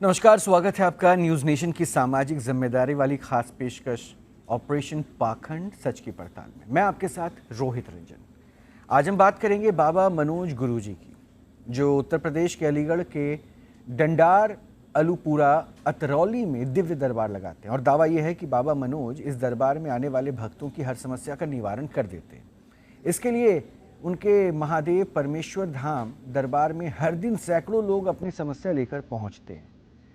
नमस्कार, स्वागत है आपका न्यूज़ नेशन की सामाजिक जिम्मेदारी वाली खास पेशकश ऑपरेशन पाखंड सच की पड़ताल में। मैं आपके साथ रोहित रंजन। आज हम बात करेंगे बाबा मनोज गुरुजी की, जो उत्तर प्रदेश के अलीगढ़ के डंडार अलूपुरा अतरौली में दिव्य दरबार लगाते हैं और दावा यह है कि बाबा मनोज इस दरबार में आने वाले भक्तों की हर समस्या का निवारण कर देते हैं। इसके लिए उनके महादेव परमेश्वर धाम दरबार में हर दिन सैकड़ों लोग अपनी समस्या लेकर पहुंचते हैं।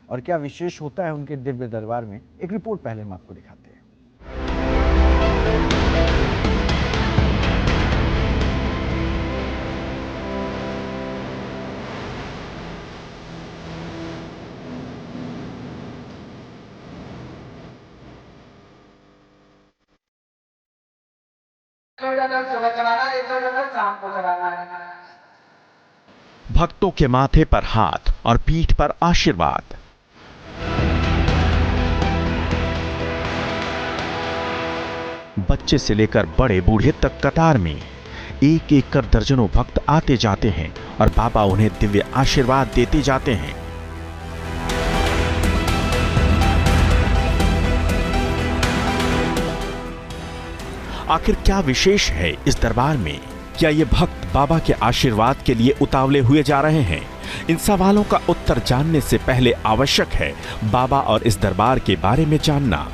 और क्या विशेष होता है उनके दिव्य दरबार में, एक रिपोर्ट पहले हम आपको दिखाते हैं। भक्तों के माथे पर हाथ और पीठ पर आशीर्वाद। बच्चे से लेकर बड़े बूढ़े तक कतार में एक एक कर दर्जनों भक्त आते जाते हैं और बाबा उन्हें दिव्य आशीर्वाद देते जाते हैं। आखिर क्या विशेष है इस दरबार में? क्या ये भक्त बाबा के आशीर्वाद के लिए उतावले हुए जा रहे हैं? इन सवालों का उत्तर जानने से पहले आवश्यक है बाबा और इस दरबार के बारे में जानना।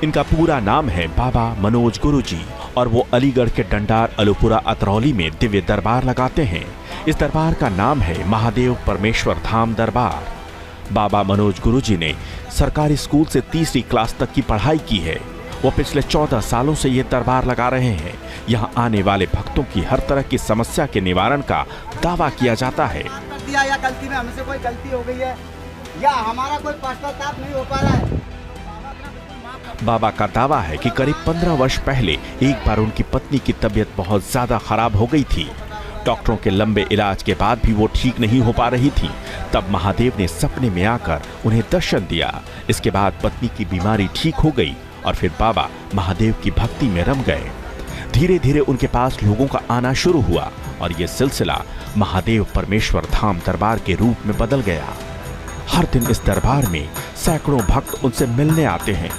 इनका पूरा नाम है बाबा मनोज गुरुजी और वो अलीगढ़ के डंडार अलूपुरा अतरौली में दिव्य दरबार लगाते हैं। इस दरबार का नाम है महादेव परमेश्वर धाम दरबार। बाबा मनोज गुरुजी ने सरकारी स्कूल से तीसरी क्लास तक की पढ़ाई की है। वो पिछले 14 सालों से ये दरबार लगा रहे हैं। यहाँ आने वाले भक्तों की हर तरह की समस्या के निवारण का दावा किया जाता है। या गलती में हमसे कोई गलती हो गई है या हमारा कोई पश्चाताप नहीं हो पा रहा है। बाबा का दावा है कि करीब 15 वर्ष पहले एक बार उनकी पत्नी की तबीयत बहुत ज्यादा खराब हो गई थी। डॉक्टरों के लंबे इलाज के बाद भी वो ठीक नहीं हो पा रही थी। तब महादेव ने सपने में आकर उन्हें दर्शन दिया। इसके बाद पत्नी की बीमारी ठीक हो गई और फिर बाबा महादेव की भक्ति में रम गए। धीरे धीरे उनके पास लोगों का आना शुरू हुआ और ये सिलसिला महादेव परमेश्वर धाम दरबार के रूप में बदल गया। हर दिन इस दरबार में सैकड़ों भक्त उनसे मिलने आते हैं।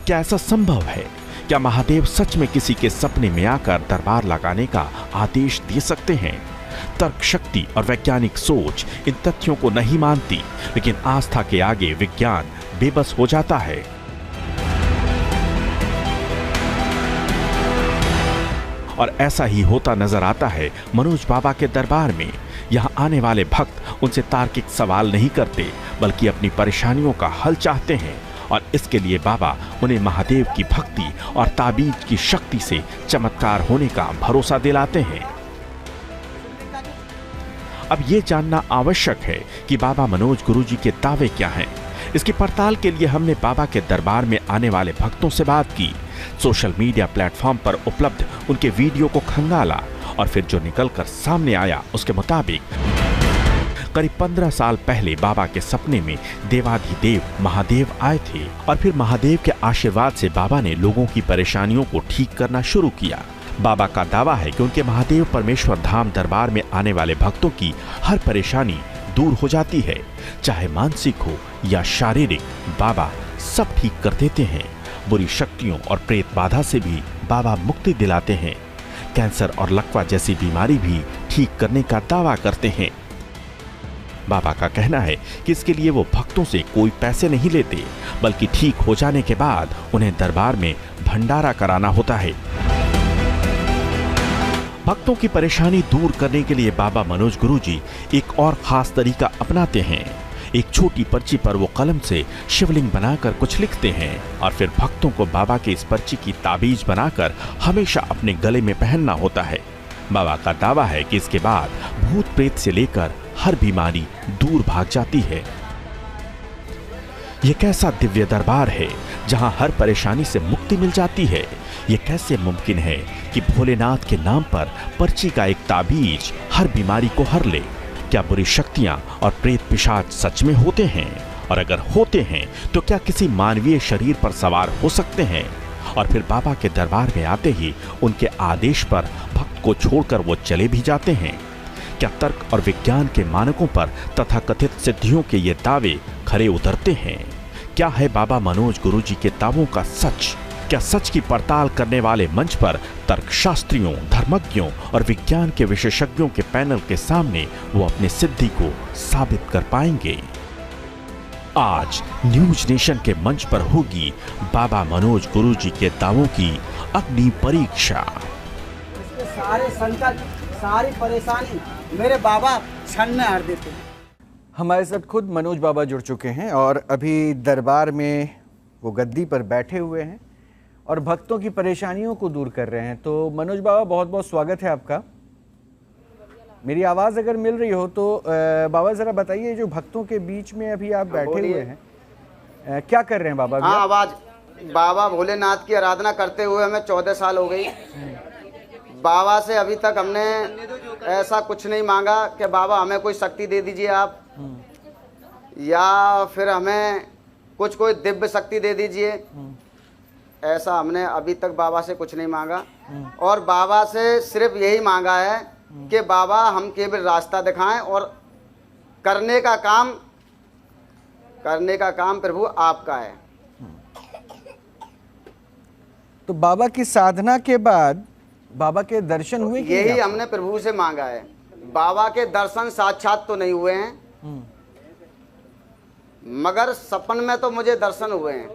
क्या ऐसा संभव है? क्या महादेव सच में किसी के सपने में आकर दरबार लगाने का आदेश दे सकते हैं? तर्क शक्ति और वैज्ञानिक सोच इन तथ्यों को नहीं मानती, लेकिन आस्था के आगे विज्ञान बेबस हो जाता है। और ऐसा ही होता नजर आता है मनोज बाबा के दरबार में। यहाँ आने वाले भक्त उनसे तार्किक सवाल नहीं करते, बल्कि अपनी परेशानियों का हल चाहते हैं और इसके लिए बाबा उन्हें महादेव की भक्ति और ताबीज की शक्ति से चमत्कार होने का भरोसा दिलाते हैं। अब ये जानना आवश्यक है कि बाबा मनोज गुरुजी के दावे क्या हैं। इसकी पड़ताल के लिए हमने बाबा के दरबार में आने वाले भक्तों से बात की, सोशल मीडिया प्लेटफॉर्म पर उपलब्ध उनके वीडियो को खंगाला और फिर जो निकलकर सामने आया उसके मुताबिक करीब 15 साल पहले बाबा के सपने में देवाधिदेव महादेव आए थे और फिर महादेव के आशीर्वाद से बाबा ने लोगों की परेशानियों को ठीक करना शुरू किया। बाबा का दावा है कि उनके महादेव परमेश्वर धाम दरबार में आने वाले भक्तों की हर परेशानी दूर हो जाती है, चाहे मानसिक हो या शारीरिक। बाबा सब ठीक कर देते हैं। बुरी शक्तियों और प्रेत बाधा से भी बाबा मुक्ति दिलाते हैं। कैंसर और लकवा जैसी बीमारी भी ठीक करने का दावा करते हैं। बाबा का कहना है कि इसके लिए वो भक्तों से कोई पैसे नहीं लेते, बल्कि ठीक हो जाने के बाद उन्हें दरबार में भंडारा कराना होता है। भक्तों की परेशानी दूर करने के लिए बाबा मनोज गुरुजी एक और खास तरीका अपनाते हैं। एक छोटी पर्ची पर वो कलम से शिवलिंग बनाकर कुछ लिखते हैं और फिर भक्तों को बाबा के इस पर्ची की ताबीज बनाकर हमेशा अपने गले में पहनना होता है। बाबा का दावा है कि इसके बाद भूत प्रेत से लेकर हर बीमारी दूर भाग जाती है। यह कैसा दिव्य दरबार है जहां हर परेशानी से मुक्ति मिल जाती है। यह कैसे मुमकिन है कि भोलेनाथ के नाम पर पर्ची का एक ताबीज हर बीमारी को हर ले? क्या बुरी शक्तियां और प्रेत पिशाच सच में होते हैं? और अगर होते हैं तो क्या किसी मानवीय शरीर पर सवार हो सकते हैं? और फिर बाबा के दरबार में आते ही उनके आदेश पर भक्त को छोड़कर वो चले भी जाते हैं? क्या तर्क और विज्ञान के मानकों पर तथाकथित सिद्धियों के ये दावे खरे उतरते हैं? क्या है बाबा मनोज गुरुजी के दावों का सच? क्या सच की पड़ताल करने वाले मंच पर तर्कशास्त्रियों, धर्मज्ञों और विज्ञान के विशेषज्ञों के पैनल के सामने वो अपनी सिद्धि को साबित कर पाएंगे? आज न्यूज नेशन के मंच पर होगी बाबा मनोज गुरुजी के दावों की अग्नि परीक्षा। इसके सारे संकट, सारी परेशानी मेरे बाबा क्षण में हर देते हैं। हमारे साथ खुद मनोज बाबा जुड़ चुके हैं और अभी दरबार में वो गद्दी पर बैठे हुए हैं और भक्तों की परेशानियों को दूर कर रहे हैं। तो मनोज बाबा, बहुत बहुत स्वागत है आपका। मेरी आवाज़ अगर मिल रही हो तो बाबा ज़रा बताइए, जो भक्तों के बीच में अभी आप बैठे हुए हैं, क्या कर रहे हैं बाबा? हाँ, आवाज़। बाबा भोलेनाथ की आराधना करते हुए हमें 14 साल हो गई। बाबा से अभी तक हमने ऐसा कुछ नहीं मांगा कि बाबा हमें कोई शक्ति दे दीजिए आप, या फिर हमें कोई दिव्य शक्ति दे दीजिए। ऐसा हमने अभी तक बाबा से कुछ नहीं मांगा। और बाबा से सिर्फ यही मांगा है कि बाबा हम केवल रास्ता दिखाएं और करने का काम प्रभु आपका है। तो बाबा की साधना के बाद बाबा के दर्शन हुए कि यही हमने प्रभु से मांगा है। बाबा के दर्शन साक्षात तो नहीं हुए हैं, मगर सपन में तो मुझे दर्शन हुए हैं।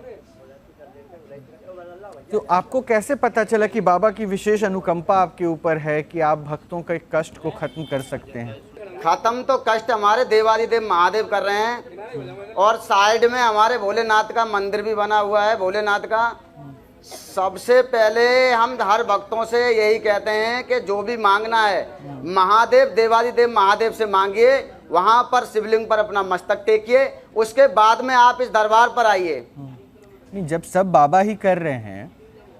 तो आपको कैसे पता चला कि बाबा की विशेष अनुकंपा आपके ऊपर है कि आप भक्तों के कष्ट को खत्म कर सकते हैं? खत्म तो कष्ट हमारे देवादिदेव महादेव कर रहे हैं, और साइड में हमारे भोलेनाथ का मंदिर भी बना हुआ है। भोलेनाथ का सबसे पहले हम हर भक्तों से यही कहते हैं कि जो भी मांगना है महादेव, देवादिदेव महादेव से मांगिए। वहां पर शिवलिंग पर अपना मस्तक टेकिए, उसके बाद में आप इस दरबार पर आइए। नहीं, जब सब बाबा ही कर रहे हैं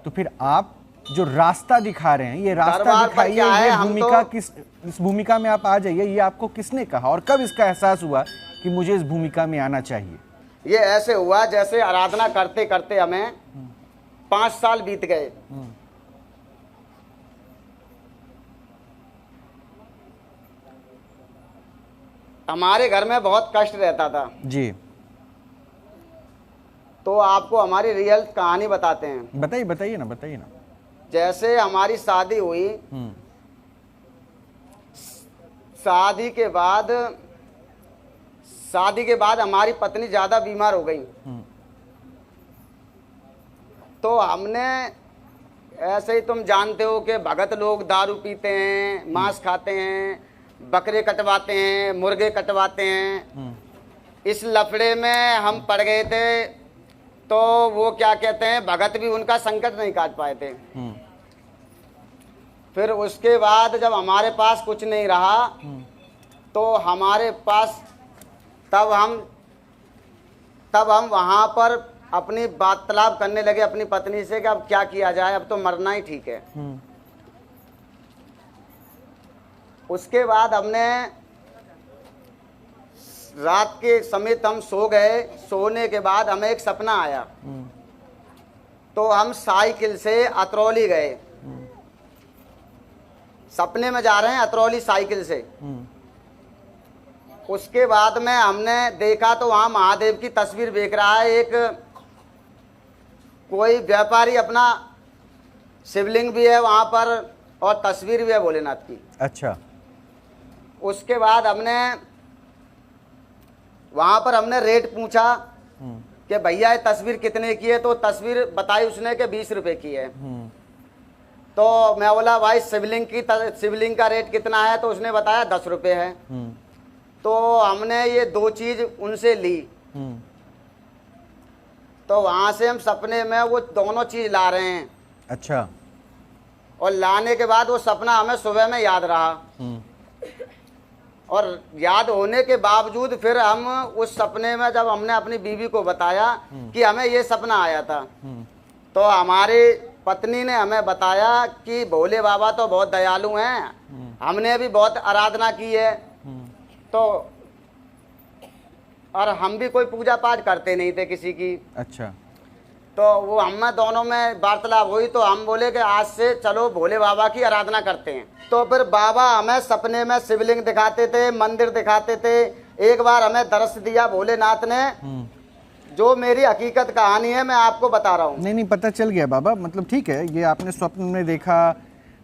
तो फिर आप जो रास्ता दिखा रहे हैं, ये रास्ता दिखाइए, ये भूमिका इस भूमिका में आप आ जाइए, ये आपको किसने कहा और कब इसका एहसास हुआ कि मुझे इस भूमिका में आना चाहिए? ये ऐसे हुआ जैसे आराधना करते करते हमें 5 साल बीत गए। हमारे घर में बहुत कष्ट रहता था जी। तो आपको हमारी रियल कहानी बताते हैं। बताइए ना। जैसे हमारी शादी हुई, शादी के बाद हमारी पत्नी ज्यादा बीमार हो गई। तो हमने ऐसे ही, तुम जानते हो कि भगत लोग दारू पीते हैं, मांस खाते हैं, बकरे कटवाते हैं, मुर्गे कटवाते हैं। इस लफड़े में हम पड़ गए थे। तो वो क्या कहते हैं, भगत भी उनका संकट नहीं काट पाए थे। फिर उसके बाद जब हमारे पास कुछ नहीं रहा तो हमारे पास तब हम वहाँ पर अपनी वार्तालाप करने लगे अपनी पत्नी से कि अब क्या किया जाए, अब तो मरना ही ठीक है। उसके बाद हमने रात के समय हम सो गए। सोने के बाद हमें एक सपना आया। तो हम साइकिल से अतरौली गए। सपने में जा रहे हैं अतरौली साइकिल से। उसके बाद में हमने देखा तो वहाँ महादेव की तस्वीर देख रहा है एक कोई व्यापारी, अपना शिवलिंग भी है वहाँ पर और तस्वीर भी है भोलेनाथ की। अच्छा। उसके बाद वहाँ पर हमने रेट पूछा कि भैया ये तस्वीर कितने की है। तो तस्वीर बताई उसने कि 20 रुपए की है। तो मैं बोला भाई शिवलिंग का रेट कितना है? तो उसने बताया 10 रुपए है। तो हमने ये 2 चीज उनसे ली। तो वहाँ से हम सपने में वो दोनों चीज ला रहे हैं। अच्छा। और लाने के बाद वो सपना हमें सुबह में याद रहा। और याद होने के बावजूद फिर हम उस सपने में जब हमने अपनी बीवी को बताया कि हमें ये सपना आया था, तो हमारी पत्नी ने हमें बताया कि भोले बाबा तो बहुत दयालु हैं, हमने भी बहुत आराधना की है, तो और हम भी कोई पूजा पाठ करते नहीं थे किसी की। अच्छा। तो वो हम में दोनों में वार्तालाप हुई तो हम बोले कि आज से चलो भोले बाबा की आराधना करते हैं। तो फिर बाबा हमें सपने में शिवलिंग दिखाते थे, मंदिर दिखाते थे। एक बार हमें दर्श दिया भोलेनाथ ने, जो मेरी हकीकत कहानी है मैं आपको बता रहा हूँ। नहीं नहीं, पता चल गया बाबा, मतलब ठीक है, ये आपने स्वप्न में देखा,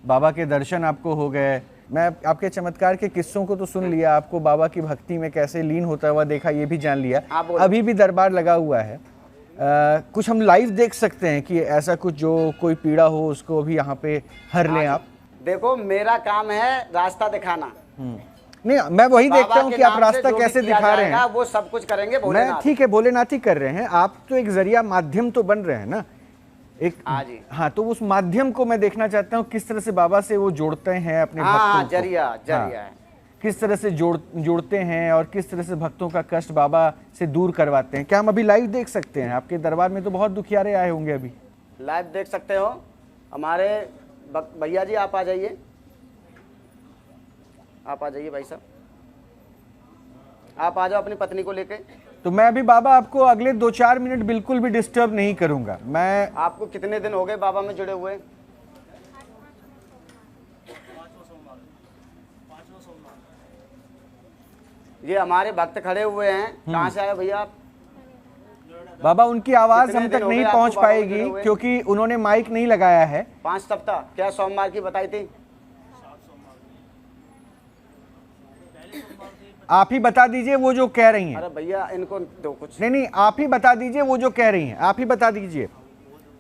बाबा के दर्शन आपको हो गए। मैं आपके चमत्कार के किस्सों को तो सुन लिया, आपको बाबा की भक्ति में कैसे लीन होता हुआ देखा ये भी जान लिया। अभी भी दरबार लगा हुआ है, कुछ हम लाइव देख सकते हैं कि ऐसा कुछ जो कोई पीड़ा हो उसको भी यहाँ पे हर लें आप? देखो मेरा काम है रास्ता दिखाना। नहीं, मैं वही देखता हूँ कि आप रास्ता कैसे दिखा रहे हैं, वो सब कुछ करेंगे मैं भोलेनाथ। ठीक है, भोलेनाथ ही कर रहे हैं, आप तो एक जरिया माध्यम तो बन रहे हैं ना एक। हाँ, तो उस माध्यम को मैं देखना चाहता हूँ, किस तरह से बाबा से वो जोड़ते हैं अपने भक्तों को। जरिया है, किस तरह से जोड़ते हैं और किस तरह से भक्तों का कष्ट बाबा से दूर करवाते हैं। क्या हम अभी लाइव देख सकते हैं? आपके दरबार में तो बहुत दुखियारे आए होंगे, अभी लाइव देख सकते हो। हमारे भैया जी आप आ जाइए, आप आ जाइए भाई साहब, आप आ जाओ अपनी पत्नी को लेके। तो मैं अभी बाबा आपको अगले 2-4 मिनट बिल्कुल भी डिस्टर्ब नहीं करूंगा। मैं आपको कितने दिन हो गए बाबा में जुड़े हुए? ये हमारे भक्त खड़े हुए हैं। कहाँ से आए भैया आप? बाबा उनकी आवाज हम तक नहीं पहुंच पाएगी क्योंकि उन्होंने माइक नहीं लगाया है। 5 सप्ताह क्या सोमवार की बताई थी? आप ही बता दीजिए वो जो कह रही हैं। अरे भैया इनको दो कुछ। नहीं, आप ही बता दीजिए वो जो कह रही हैं, आप ही बता दीजिए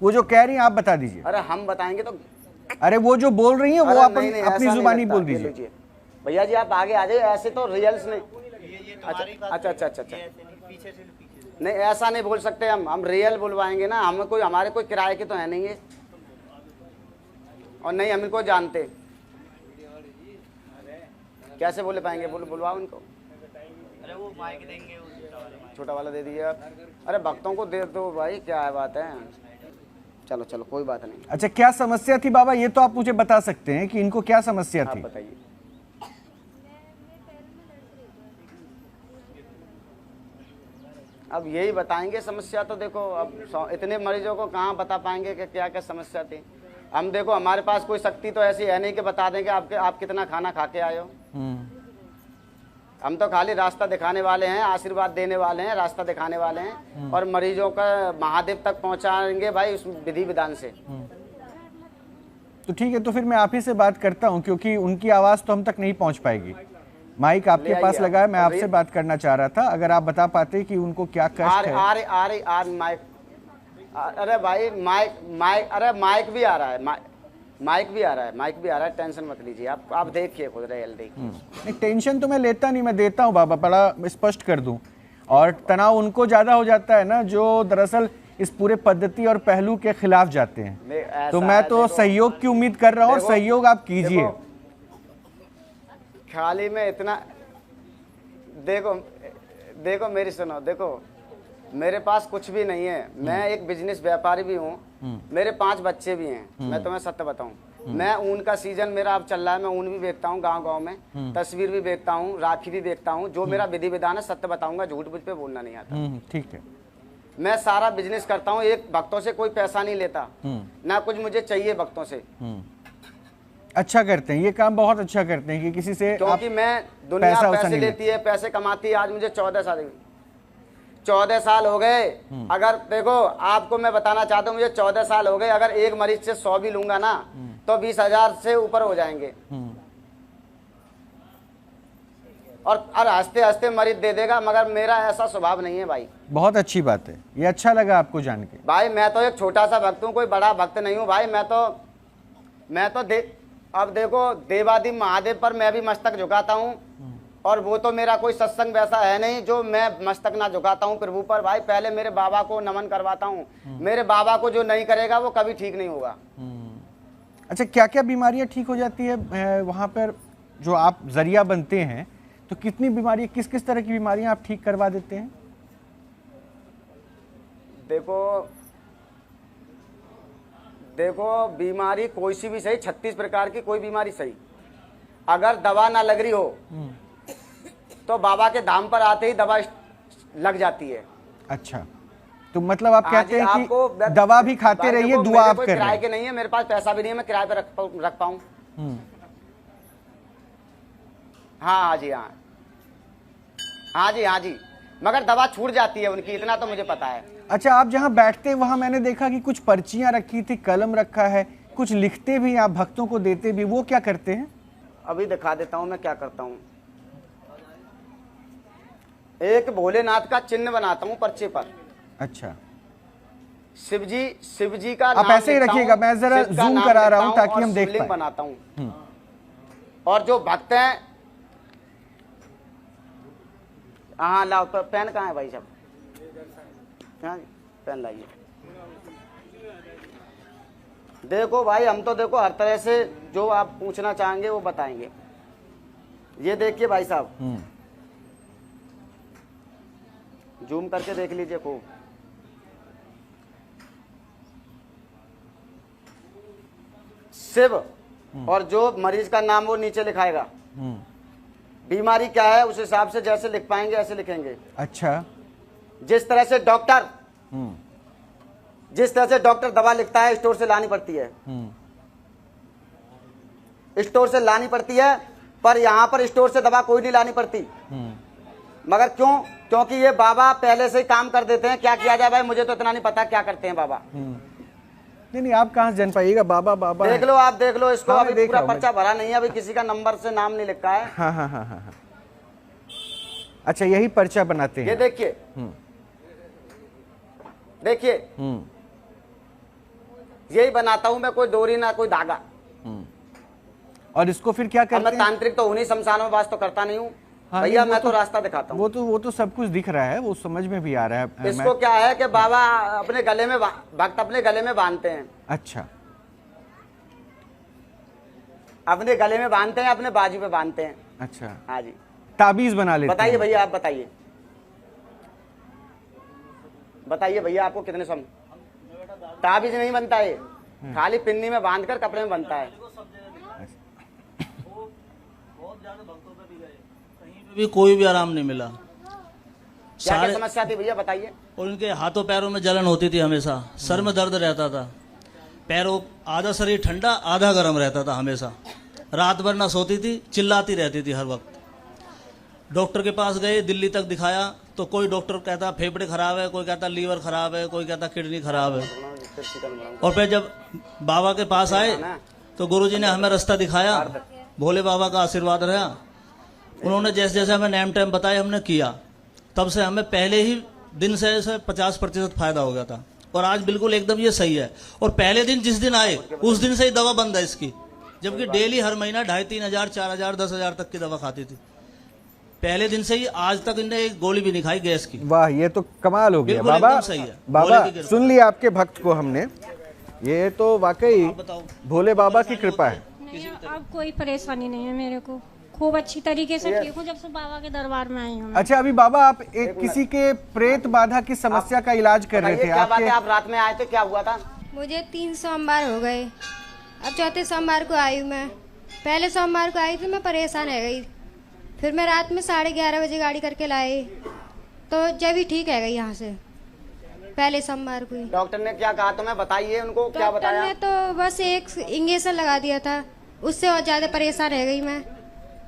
वो जो कह रही हैं, आप बता दीजिए। अरे हम बताएंगे तो। अरे वो जो बोल रही हैं वो आप अपनी जुबानी बोल दीजिए। भैया जी आप आगे आ जाइए, ऐसे तो रियल्स नहीं। अच्छा। नहीं ऐसा नहीं बोल सकते हम रियल बोलवाएंगे ना, हम कोई हमारे कोई किराए के तो है नहीं है, और नहीं हम इनको जानते। कैसे बोले पाएंगे? बुलवाओ उनको। अरे वो माइक देंगे, छोटा वाला दे दीजिए आप। अरे भक्तों को दे दो भाई, क्या है बात है। चलो कोई बात नहीं। अच्छा, क्या समस्या थी बाबा, ये तो आप मुझे बता सकते हैं कि इनको क्या समस्या थी? बताइए। अब यही बताएंगे समस्या तो। देखो अब इतने मरीजों को कहाँ बता पाएंगे कि क्या क्या समस्या थी। हम देखो हमारे पास कोई शक्ति तो ऐसी है नहीं कि बता देंगे आप कितना खाना खा के आए हो। हम तो खाली रास्ता दिखाने वाले हैं, आशीर्वाद देने वाले हैं, रास्ता दिखाने वाले हैं, और मरीजों का महादेव तक पहुंचाएंगे भाई उस विधि विधान से। तो ठीक है, तो फिर मैं आप ही से बात करता हूं क्योंकि उनकी आवाज तो हम तक नहीं पहुंच पाएगी। माइक आपके पास लगा है, मैं आपसे बात करना चाह रहा था, अगर आप बता पाते कि उनको क्या कष्ट है। आ माइक। अरे भाई माइक अरे माइक भी आ रहा है, माइक भी आ रहा है, टेंशन मत लीजिए आप देखिए खुद रियल देखिए। नहीं, टेंशन तो मैं लेता नहीं, मैं देता हूँ बाबा, बड़ा स्पष्ट कर दूं। और तनाव उनको ज्यादा हो जाता है ना जो दरअसल इस पूरे पद्धति और पहलू के खिलाफ जाते हैं। तो मैं तो सहयोग की उम्मीद कर रहा हूँ और सहयोग आप कीजिए। खाली में इतना देखो मेरी सुनो, देखो मेरे पास कुछ भी नहीं है, मैं एक बिजनेस व्यापारी भी हूँ, मेरे 5 बच्चे भी हैं। मैं तुम्हें सत्य बताऊं, मैं ऊन का सीजन मेरा अब चल रहा है, मैं ऊन भी बेचता हूँ गांव में, तस्वीर भी बेचता हूँ, राखी भी बेचता हूँ। जो मेरा विधि विधान है सत्य बताऊंगा, झूठ मुझ पे बोलना नहीं आता। ठीक है, मैं सारा बिजनेस करता हूँ, एक भक्तों से कोई पैसा नहीं लेता, ना कुछ मुझे चाहिए भक्तों से। अच्छा करते हैं, ये काम बहुत अच्छा करते हैं कि किसी से, क्योंकि मैं दुनिया पैसे लेती है, पैसे कमाती है। आज मुझे 14 साल हो गए। अगर देखो आपको मैं बताना चाहता हूँ, मुझे 14 साल हो गए। अगर एक मरीज से 100 भी लूंगा ना तो 20,000 से ऊपर हो जाएंगे। और हंसते हंसते मरीज दे देगा, मगर मेरा ऐसा स्वभाव नहीं है भाई। बहुत अच्छी बात है, ये अच्छा लगा आपको जान के। भाई मैं तो एक छोटा सा भक्त हूँ, कोई बड़ा भक्त नहीं हूँ भाई। मैं तो अब देखो देवादिदेव महादेव पर मैं भी मस्तक झुकाता हूँ, और वो तो मेरा कोई सत्संग वैसा है नहीं जो मैं मस्तक ना झुकाता हूँ प्रभु पर। भाई पहले मेरे बाबा को नमन करवाता हूँ। मेरे बाबा को जो नहीं करेगा वो कभी ठीक नहीं होगा। अच्छा, क्या क्या बीमारियां ठीक हो जाती है वहाँ पर जो आप जरिया बनते हैं? तो कितनी बीमारियां, किस किस तरह की बीमारियां आप ठीक करवा देते हैं? देखो बीमारी कोई सी भी सही, 36 प्रकार की कोई बीमारी सही, अगर दवा ना लग रही हो तो बाबा के धाम पर आते ही दवा लग जाती है। अच्छा, तो मतलब आप हाँ कहते जी, हैं आपको कि दवा भी खाते भाई रहिए, देखो, दुआ मेरे आप कोई कर रहे किराए हैं। के नहीं है, मेरे पास पैसा भी नहीं है मैं किराए पे रख पाऊँ। हाँ जी, हाँ जी, हाँ जी, मगर दवा छूट जाती है उनकी, इतना तो मुझे पता है। अच्छा, आप जहाँ बैठते हैं वहाँ मैंने देखा कि कुछ पर्चियाँ रखी थी, कलम रखा है, कुछ लिखते भी, आप भक्तों को देते भी, वो क्या करते हैं? अभी दिखा देता हूँ मैं क्या करता हूँ। एक भोलेनाथ का चिन्ह बनाता हूँ पर्चे पर। अच्छा, शिव जी का आप नाम ऐसे ही लिखता रखिएगा, हूँ, मैं जरा शिव का जूम नाम करा रहा लिखता हूँ ताकि और हम देख शिवलिंग पाएं। बनाता हूँ। और जो भक्त हैं, हाँ लाओ, पेन कहाँ है भाई साहब? हाँ जी, पेन लाइए। देखो भाई, हम तो देखो हर तरह से जो आप पूछना चाहेंगे वो बताएंगे। ये देखिए भाई साहब, जूम करके देख लीजिए खूब। शिव और जो मरीज का नाम वो नीचे लिखाएगा। बीमारी क्या है उस हिसाब से जैसे लिख पाएंगे ऐसे लिखेंगे। अच्छा, जिस तरह से डॉक्टर दवा लिखता है स्टोर से लानी पड़ती है, स्टोर से लानी पड़ती है, पर यहाँ पर स्टोर से दवा कोई नहीं लानी पड़ती। मगर क्यों? क्योंकि ये बाबा पहले से ही काम कर देते हैं। क्या किया जाए भाई, मुझे तो इतना नहीं पता क्या करते हैं बाबा। नहीं, आप कहाँ से जान पाइएगा, बाबा बाबा देख लो, आप देख लो इसको। हाँ, अभी पूरा पर्चा भरा नहीं है, अभी किसी का नंबर से नाम नहीं लिखा है। हाँ हाँ हाँ हाँ। अच्छा, यही पर्चा बनाते हैं। ये देखिए, देखिए यही बनाता हूं मैं, कोई डोरी ना कोई धागा। और इसको फिर क्या करते मैं हैं? तांत्रिक तो उन्हीं शमशान में वास तो करता नहीं हूँ हाँ, भैया, नहीं, मैं तो रास्ता दिखाता हूँ। वो तो सब कुछ दिख रहा है, वो समझ में भी आ रहा है। इसको क्या है कि बाबा अपने गले में भक्त अपने गले में बांधते हैं। अच्छा, अपने गले में बांधते हैं, अपने बाजू पे बांधते हैं। अच्छा, हाँ जी, ताबीज बना लेते बताइए हैं। भैया, आप बताइए, बताइए भैया, आपको कितने सम ताबीज नहीं बनता है, खाली पिन्नी में बांधकर कपड़े में बनता है। भी कोई भी आराम नहीं मिला। क्या क्या समस्या थी भैया, बताइए। और उनके हाथों पैरों में जलन होती थी हमेशा, सर में दर्द रहता था, पैरों आधा शरीर ठंडा आधा गर्म रहता था हमेशा, रात भर ना सोती थी, चिल्लाती रहती थी हर वक्त। डॉक्टर के पास गए, दिल्ली तक दिखाया तो कोई डॉक्टर कहता फेफड़े खराब है, कोई कहता लीवर खराब है, कोई कहता किडनी खराब है। और फिर जब बाबा के पास आए तो गुरुजी ने हमें रास्ता दिखाया, भोले बाबा का आशीर्वाद रहा। उन्होंने जैसे जैसे हमें नेम टाइम बताया हमने किया, तब से हमें पहले ही दिन से 50% फायदा हो गया था। और आज बिल्कुल एकदम ये सही है। और पहले दिन जिस दिन आए उस दिन से ही दवा बंद है इसकी, जबकि डेली हर महीना 2,500, 3,000, 4,000, 10,000 तक की दवा खाती थी। पहले दिन से ही आज तक इन्हें एक गोली भी नहीं खाई गैस की। वाह, ये तो कमाल हो गया। बिल्कुल बाबा, एकदम सही है। बाबा भोले की कृपा। सुन लिया आपके भक्त को हमने, ये तो वाकई आप बताओ। भोले बाबा की कृपा है। नहीं, अब कोई परेशानी नहीं है मेरे को, खूब अच्छी तरीके से ठीक हूँ जब से बाबा के दरबार में आई हूँ मैं। अच्छा, अभी बाबा आप एक किसी के प्रेत बाधा की समस्या का इलाज कर रहे थे, क्या बात है, आपके आप रात में आए थे, क्या हुआ था? मुझे 3 सोमवार हो गए, अब चौथे सोमवार को आई हूँ मैं। पहले सोमवार को आई थी, मैं परेशान रह गई, फिर मैं रात में 11:30 बजे गाड़ी करके लाई, तो जब ही ठीक है गई यहाँ से, पहले सोमवार को ही। डॉक्टर ने क्या कहा तुम्हें, बताइए उनको क्या डॉक्टर बताया? ने तो बस एक इंजेक्शन लगा दिया था, उससे और ज़्यादा परेशान रह गई मैं।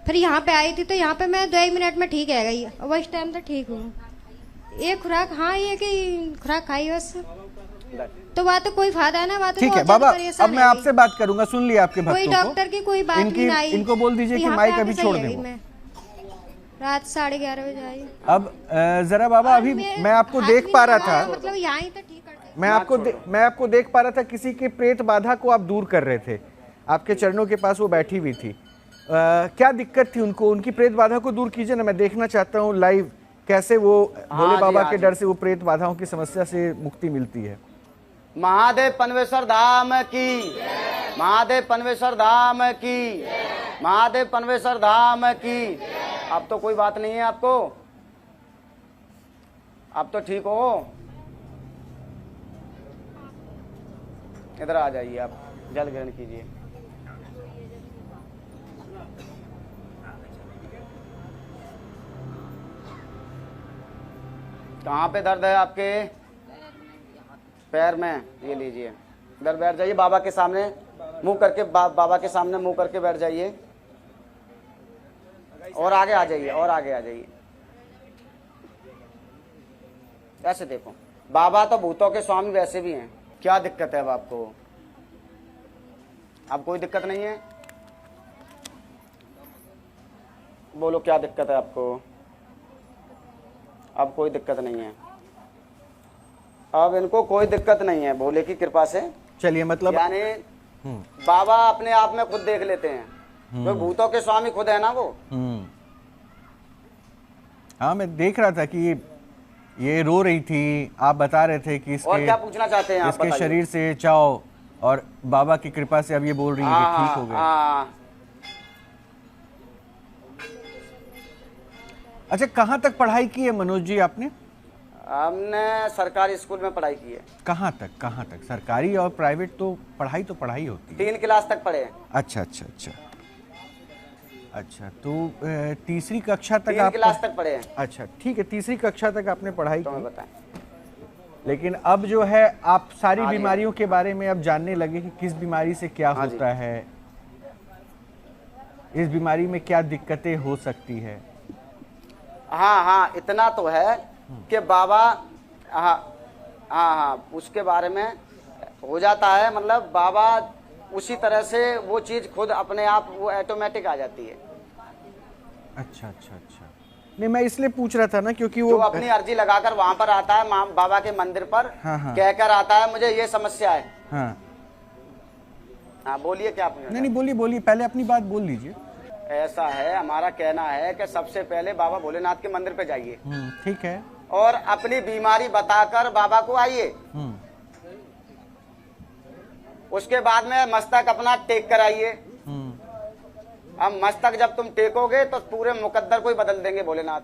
फिर यहाँ पे आई थी तो यहाँ पे मैं 2 मिनट में ठीक है गई, और वो इस टाइम तो ठीक हूँ। एक खुराक, हाँ ये कि खुराक खाई बस, तो वहाँ तो कोई फायदा है ना, वहाँ तो ठीक है बहुत ज्यादा बाबा, परेशान अब मैं रह आपसे गई। बात करूंगा, सुन लिया आपके कोई भक्तों को। डॉक्टर की कोई बात भी नहीं आई। इनको बोल दीजिए तो कि यहाँ माइक पे अभी आके छोड़ सही दें है वो। मैं। रात 11:30 बजे आई। अब जरा बाबा, अभी मैं आपको देख पा रहा था, मतलब यहाँ ही तो ठीक कर दे। मैं आपको देख पा रहा था, किसी के प्रेत बाधा को आप दूर कर रहे थे, आपके चरणों के पास वो बैठी हुई थी। क्या दिक्कत थी उनको? उनकी प्रेत बाधा को दूर कीजिए ना, मैं देखना चाहता हूँ लाइव कैसे वो भोले बाबा के डर से वो प्रेत बाधाओं की समस्या से मुक्ति मिलती है। महादेव पनवेश्वर धाम की, महादेव पनवेश्वर धाम की, महादेव पनवेश्वर धाम की। अब तो कोई बात नहीं है आपको, अब तो ठीक हो। इधर आ जाइए, आप जल ग्रहण कीजिए। कहाँ पे दर्द है आपके? पैर में। ये लीजिए, इधर बैठ जाइए, बाबा के सामने मुंह करके, बाबा के सामने मुंह करके बैठ जाइए और आगे आ जाइए, और आगे आ जाइए। ऐसे देखो, बाबा तो भूतों के स्वामी वैसे भी हैं। क्या दिक्कत है अब आपको? अब कोई दिक्कत नहीं है? बोलो क्या दिक्कत है आपको? अब कोई दिक्कत नहीं है, अब इनको कोई दिक्कत नहीं है भोले की कृपा से। चलिए, मतलब यानी बाबा अपने आप में खुद देख लेते हैं, तो भूतों के स्वामी खुद है ना वो। हाँ, मैं देख रहा था कि ये रो रही थी, आप बता रहे थे कि और क्या पूछना चाहते हैं आप? इसके बताइए। शरीर से चाओ, और बाबा की कृपा से अब ये बोल रही है कि ठीक हो गए। अच्छा, कहाँ तक पढ़ाई की है मनोज जी आपने? हमने सरकारी स्कूल में पढ़ाई की है। कहाँ तक? सरकारी और प्राइवेट तो पढ़ाई होती है। 3 क्लास तक पढ़े। अच्छा, तो तीसरी कक्षा तक 3 क्लास तक पढ़े हैं। अच्छा, ठीक है, तीसरी कक्षा तक आपने पढ़ाई तो की। बताएं। लेकिन अब जो है आप सारी बीमारियों के बारे में अब जानने लगे कि किस बीमारी से क्या होता है, इस बीमारी में क्या दिक्कतें हो सकती है। हाँ, इतना तो है कि बाबा, हाँ, उसके बारे में हो जाता है। मतलब बाबा उसी तरह से वो चीज खुद अपने आप वो ऑटोमेटिक आ जाती है। अच्छा। नहीं, मैं इसलिए पूछ रहा था ना क्योंकि वो जो अपनी अर्जी लगाकर वहां पर आता है बाबा के मंदिर पर, हाँ। कहकर आता है मुझे ये समस्या है। हाँ, बोलिए क्या पूछना? नहीं, बोलिए, पहले अपनी बात बोल लीजिए। ऐसा है, हमारा कहना है कि सबसे पहले बाबा भोलेनाथ के मंदिर पे जाइए, ठीक है, और अपनी बीमारी बताकर बाबा को आइए। उसके बाद में मस्तक अपना टेक कराइए। अब मस्तक जब तुम टेकोगे तो पूरे मुकद्दर को ही बदल देंगे भोलेनाथ।